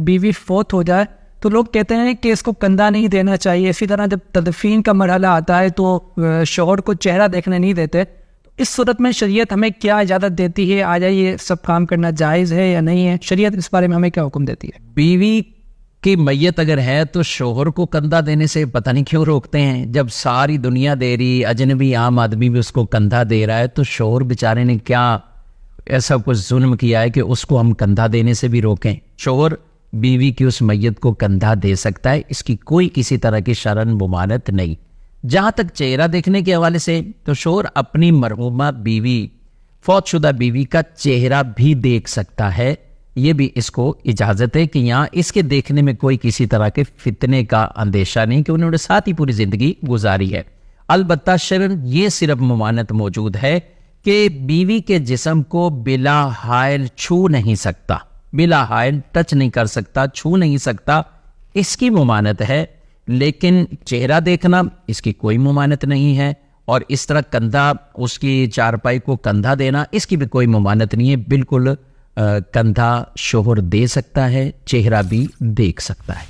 بیوی فوت ہو جائے تو لوگ کہتے ہیں کہ اس کو کندھا نہیں دینا چاہیے. اسی طرح جب تدفین کا مرحلہ آتا ہے تو شوہر کو چہرہ دیکھنے نہیں دیتے. اس صورت میں شریعت ہمیں کیا اجازت دیتی ہے؟ آیا یہ سب کام کرنا جائز ہے یا نہیں ہے؟ شریعت اس بارے میں ہمیں کیا حکم دیتی ہے؟ بیوی کی میت اگر ہے تو شوہر کو کندھا دینے سے پتہ نہیں کیوں روکتے ہیں. جب ساری دنیا دے رہی، اجنبی عام آدمی بھی اس کو کندھا دے رہا ہے، تو شوہر بیچارے نے کیا ایسا کچھ ظلم کیا ہے کہ اس کو ہم کندھا دینے سے بھی روکیں؟ شوہر بیوی کی اس میت کو کندھا دے سکتا ہے، اس کی کوئی کسی طرح کی شرعاً ممانعت نہیں. جہاں تک چہرہ دیکھنے کے حوالے سے، تو شوہر اپنی مرحومہ بیوی، فوت شدہ بیوی کا چہرہ بھی دیکھ سکتا ہے. یہ بھی اس کو اجازت ہے کہ یہاں اس کے دیکھنے میں کوئی کسی طرح کے فتنے کا اندیشہ نہیں، کہ انہوں نے ساتھ ہی پوری زندگی گزاری ہے. البتہ شرعاً یہ صرف ممانعت موجود ہے کہ بیوی کے جسم کو بلا حائل چھو نہیں سکتا، بلا حائل ٹچ نہیں کر سکتا، چھو نہیں سکتا، اس کی ممانعت ہے. لیکن چہرہ دیکھنا اس کی کوئی ممانعت نہیں ہے. اور اس طرح کندھا، اس کی چارپائی کو کندھا دینا، اس کی بھی کوئی ممانعت نہیں ہے. بالکل کندھا شوہر دے سکتا ہے، چہرہ بھی دیکھ سکتا ہے.